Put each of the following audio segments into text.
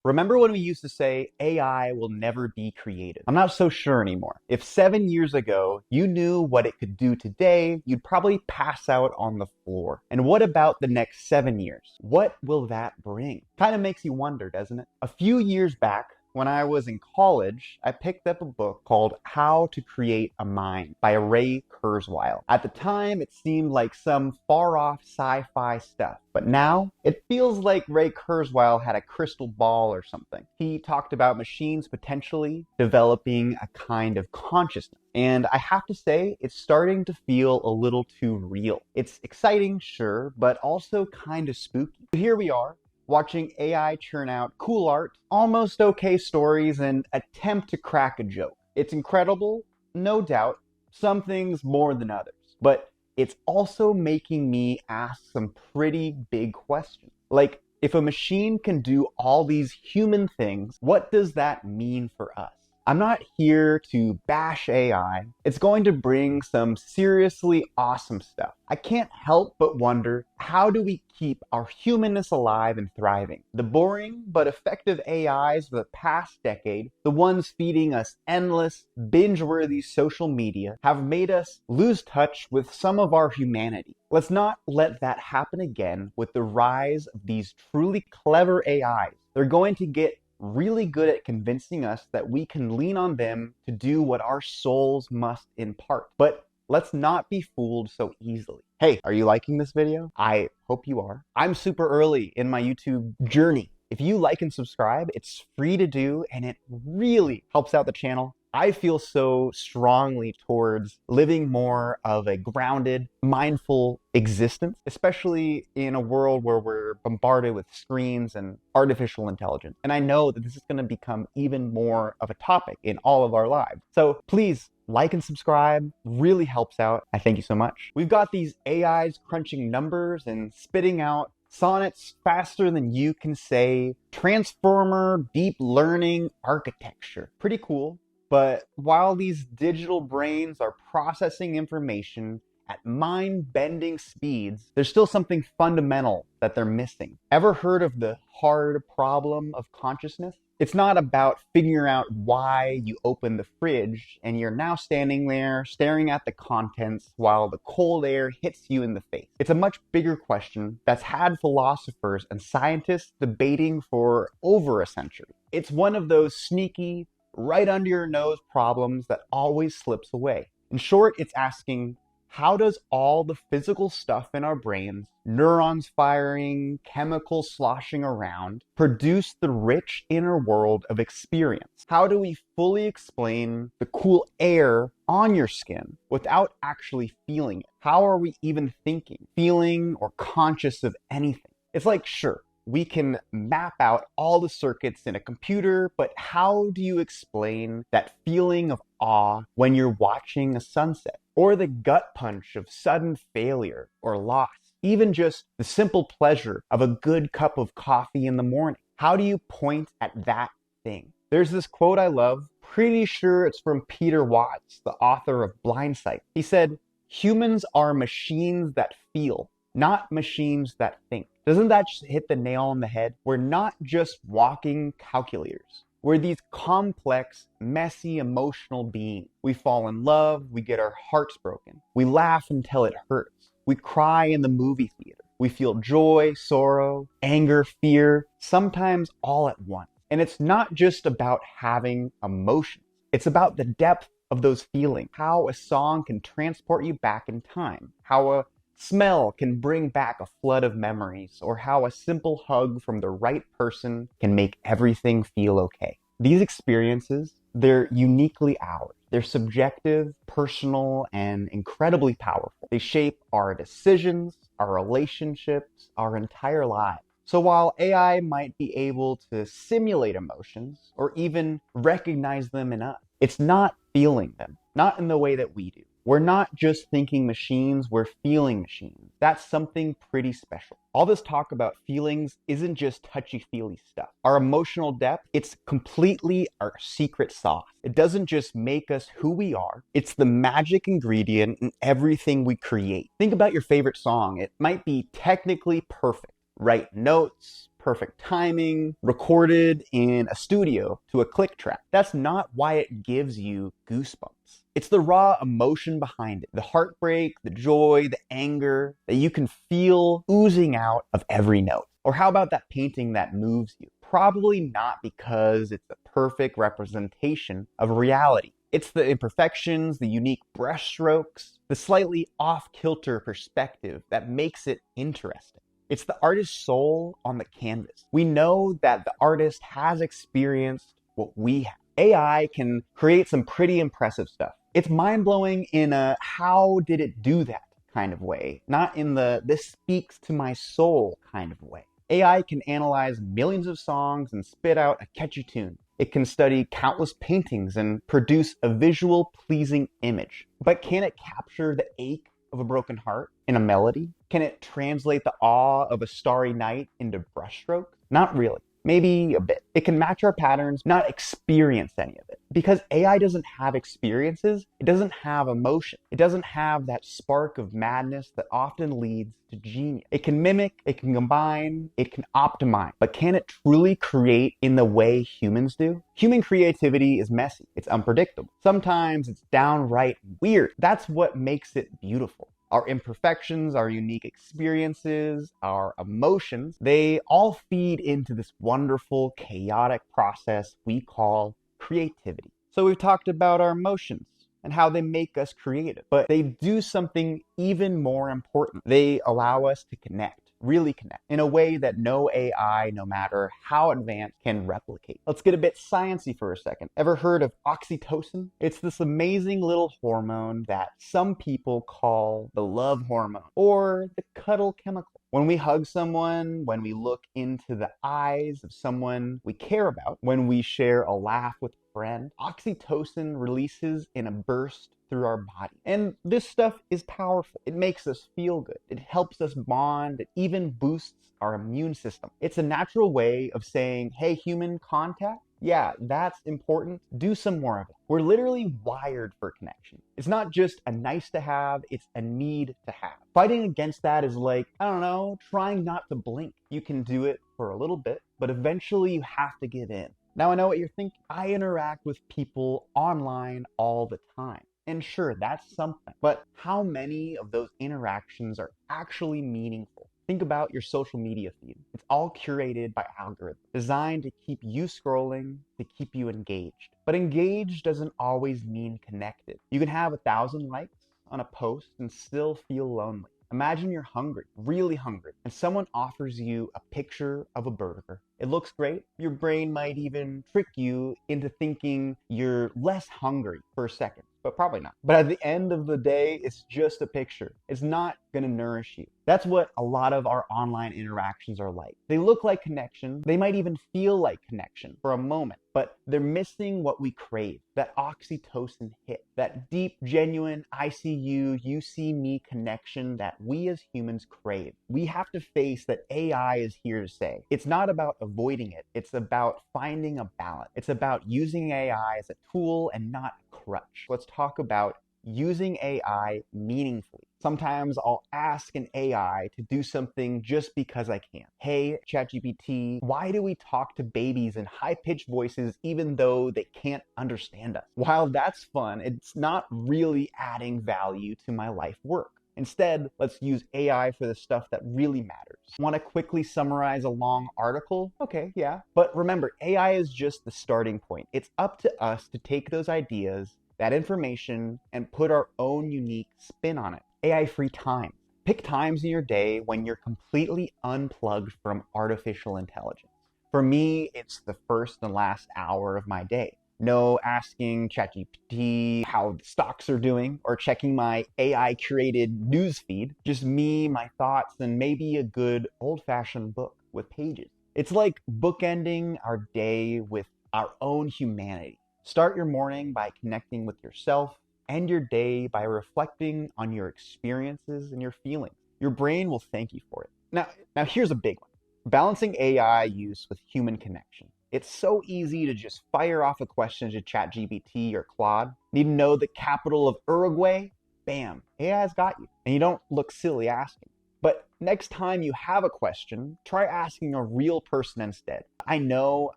Remember when we used to say AI will never be creative? I'm not so sure anymore. If 7 years ago you knew what it could do today, you'd probably pass out on the floor. And what about the next 7 years? What will that bring? Kind of makes you wonder, doesn't it? A few years back, when I was in college, I picked up a book called How to Create a Mind by Ray Kurzweil. At the time, it seemed like some far-off sci-fi stuff, but now it feels like Ray Kurzweil had a crystal ball or something. He talked about machines potentially developing a kind of consciousness. And I have to say, it's starting to feel a little too real. It's exciting, sure, but also kind of spooky. Here we are, watching AI churn out cool art, almost okay stories, and attempt to crack a joke. It's incredible, no doubt, some things more than others. But it's also making me ask some pretty big questions. Like, if a machine can do all these human things, what does that mean for us? I'm not here to bash AI. It's going to bring some seriously awesome stuff. I can't help but wonder, how do we keep our humanness alive and thriving? The boring but effective AIs of the past decade, the ones feeding us endless, binge-worthy social media, have made us lose touch with some of our humanity. Let's not let that happen again with the rise of these truly clever AIs. They're going to get really good at convincing us that we can lean on them to do what our souls must impart. But let's not be fooled so easily. Hey, are you liking this video? I hope you are. I'm super early in my YouTube journey. If you like and subscribe, it's free to do and it really helps out the channel. I feel so strongly towards living more of a grounded, mindful existence, especially in a world where we're bombarded with screens and artificial intelligence. And I know that this is going to become even more of a topic in all of our lives. So please like and subscribe, really helps out. I thank you so much. We've got these AIs crunching numbers and spitting out sonnets faster than you can say. Transformer deep learning architecture. Pretty cool. But while these digital brains are processing information at mind-bending speeds, there's still something fundamental that they're missing. Ever heard of the hard problem of consciousness? It's not about figuring out why you open the fridge and you're now standing there staring at the contents while the cold air hits you in the face. It's a much bigger question that's had philosophers and scientists debating for over a century. It's one of those sneaky, right under your nose problems that always slips away. In short, it's asking, how does all the physical stuff in our brains, neurons firing, chemicals sloshing around, produce the rich inner world of experience? How do we fully explain the cool air on your skin without actually feeling it? How are we even thinking, feeling, or conscious of anything? It's like, sure, we can map out all the circuits in a computer, but how do you explain that feeling of awe when you're watching a sunset? Or the gut punch of sudden failure or loss? Even just the simple pleasure of a good cup of coffee in the morning? How do you point at that thing? There's this quote I love, pretty sure it's from Peter Watts, the author of Blindsight. He said, "Humans are machines that feel, not machines that think." Doesn't that just hit the nail on the head? We're not just walking calculators. We're these complex, messy, emotional beings. We fall in love, we get our hearts broken. We laugh until it hurts. We cry in the movie theater. We feel joy, sorrow, anger, fear, sometimes all at once. And it's not just about having emotions. It's about the depth of those feelings. How a song can transport you back in time. How a smell can bring back a flood of memories, or how a simple hug from the right person can make everything feel okay. These experiences, they're uniquely ours. They're subjective, personal, and incredibly powerful. They shape our decisions, our relationships, our entire lives. So while AI might be able to simulate emotions, or even recognize them in us, it's not feeling them, not in the way that we do. We're not just thinking machines, we're feeling machines. That's something pretty special. All this talk about feelings isn't just touchy-feely stuff. Our emotional depth, it's completely our secret sauce. It doesn't just make us who we are, it's the magic ingredient in everything we create. Think about your favorite song. It might be technically perfect. Right notes, perfect timing, recorded in a studio to a click track. That's not why it gives you goosebumps. It's the raw emotion behind it, the heartbreak, the joy, the anger that you can feel oozing out of every note. Or how about that painting that moves you? Probably not because it's a perfect representation of reality. It's the imperfections, the unique brushstrokes, the slightly off-kilter perspective that makes it interesting. It's the artist's soul on the canvas. We know that the artist has experienced what we have. AI can create some pretty impressive stuff. It's mind-blowing in a how did it do that kind of way, not in the this speaks to my soul kind of way. AI can analyze millions of songs and spit out a catchy tune. It can study countless paintings and produce a visual, pleasing image. But can it capture the ache of a broken heart in a melody? Can it translate the awe of a starry night into brushstrokes? Not really. Maybe a bit. It can match our patterns, not experience any of it. Because AI doesn't have experiences, it doesn't have emotion. It doesn't have that spark of madness that often leads to genius. It can mimic, it can combine, it can optimize. But can it truly create in the way humans do? Human creativity is messy. It's unpredictable. Sometimes it's downright weird. That's what makes it beautiful. Our imperfections, our unique experiences, our emotions, they all feed into this wonderful, chaotic process we call creativity. So we've talked about our emotions and how they make us creative, but they do something even more important. They allow us to connect. Really connect in a way that no AI, no matter how advanced, can replicate. Let's get a bit sciencey for a second. Ever heard of oxytocin? It's this amazing little hormone that some people call the love hormone or the cuddle chemical. When we hug someone, when we look into the eyes of someone we care about, when we share a laugh with a friend, oxytocin releases in a burst through our body. And this stuff is powerful. It makes us feel good. It helps us bond. It even boosts our immune system. It's a natural way of saying, hey, human contact, yeah, that's important. Do some more of it. We're literally wired for connection. It's not just a nice to have, it's a need to have. Fighting against that is like, I don't know, trying not to blink. You can do it for a little bit, but eventually you have to give in. Now I know what you're thinking. I interact with people online all the time. And sure, that's something. But how many of those interactions are actually meaningful? Think about your social media feed. It's all curated by algorithms, designed to keep you scrolling, to keep you engaged. But engaged doesn't always mean connected. You can have 1,000 likes on a post and still feel lonely. Imagine you're hungry, really hungry, and someone offers you a picture of a burger. It looks great. Your brain might even trick you into thinking you're less hungry for a second, but probably not. But at the end of the day, it's just a picture. It's not going to nourish you. That's what a lot of our online interactions are like. They look like connection. They might even feel like connection for a moment, but they're missing what we crave, that oxytocin hit, that deep, genuine, I see you, you see me connection that we as humans crave. We have to face that AI is here to say. It's not about avoiding it. It's about finding a balance. It's about using AI as a tool and not a crutch. Let's talk about using AI meaningfully. Sometimes I'll ask an AI to do something just because I can. Hey, ChatGPT, why do we talk to babies in high-pitched voices even though they can't understand us? While that's fun, it's not really adding value to my life work. Instead, let's use AI for the stuff that really matters. Want to quickly summarize a long article? Okay, yeah. But remember, AI is just the starting point. It's up to us to take those ideas, that information, and put our own unique spin on it. AI-free time. Pick times in your day when you're completely unplugged from artificial intelligence. For me, it's the first and last hour of my day. No asking ChatGPT how the stocks are doing or checking my AI-curated news feed. Just me, my thoughts, and maybe a good old-fashioned book with pages. It's like bookending our day with our own humanity. Start your morning by connecting with yourself, end your day by reflecting on your experiences and your feelings. Your brain will thank you for it. Now here's a big one. Balancing AI use with human connection. It's so easy to just fire off a question to ChatGPT or Claude. Need to know the capital of Uruguay? Bam, AI's got you. And you don't look silly asking. But Next time you have a question, try asking a real person instead. I know,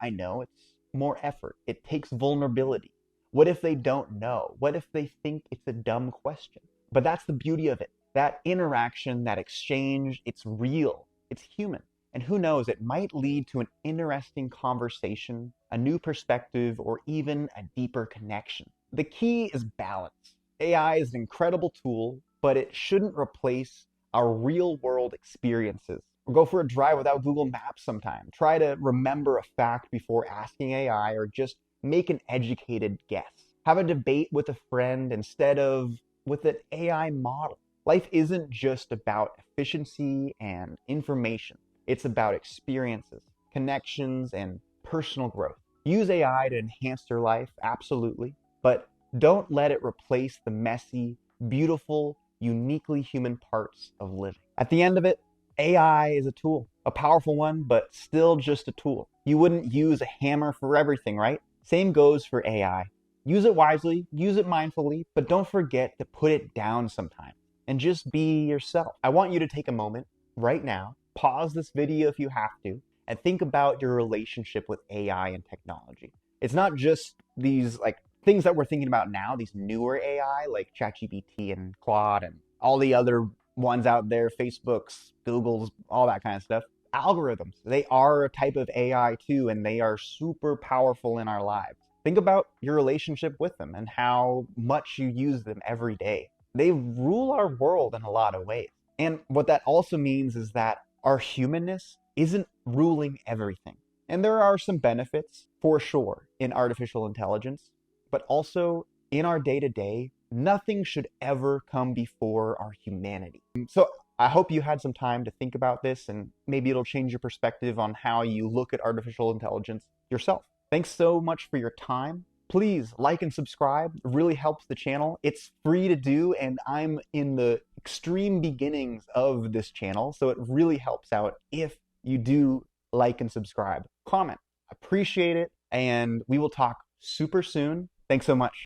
it's more effort. It takes vulnerability. What if they don't know? What if they think it's a dumb question? But that's the beauty of it. That interaction, that exchange, it's real, it's human. And who knows, it might lead to an interesting conversation, a new perspective, or even a deeper connection. The key is balance. AI is an incredible tool, but it shouldn't replace our real world experiences. Or go for a drive without Google Maps sometime. Try to remember a fact before asking AI, or just make an educated guess. Have a debate with a friend instead of with an AI model. Life isn't just about efficiency and information. It's about experiences, connections, and personal growth. Use AI to enhance your life, absolutely, but don't let it replace the messy, beautiful, uniquely human parts of living. At the end of it, AI is a tool, a powerful one, but still just a tool. You wouldn't use a hammer for everything, right? Same goes for AI. Use it wisely, use it mindfully, but don't forget to put it down sometimes and just be yourself. I want you to take a moment right now, pause this video if you have to, and think about your relationship with AI and technology. It's not just these things that we're thinking about now, these newer AI like ChatGPT and Claude and all the other ones out there, Facebook's, Google's, all that kind of stuff. Algorithms, they are a type of AI too, and they are super powerful in our lives. Think about your relationship with them and how much you use them every day. They rule our world in a lot of ways. And what that also means is that our humanness isn't ruling everything. And there are some benefits for sure in artificial intelligence, but also in our day-to-day, nothing should ever come before our humanity. So I hope you had some time to think about this, and maybe it'll change your perspective on how you look at artificial intelligence yourself. Thanks so much for your time. Please like and subscribe. It really helps the channel. It's free to do, and I'm in the extreme beginnings of this channel, so it really helps out if you do like and subscribe. Comment. Appreciate it, and we will talk super soon. Thanks so much.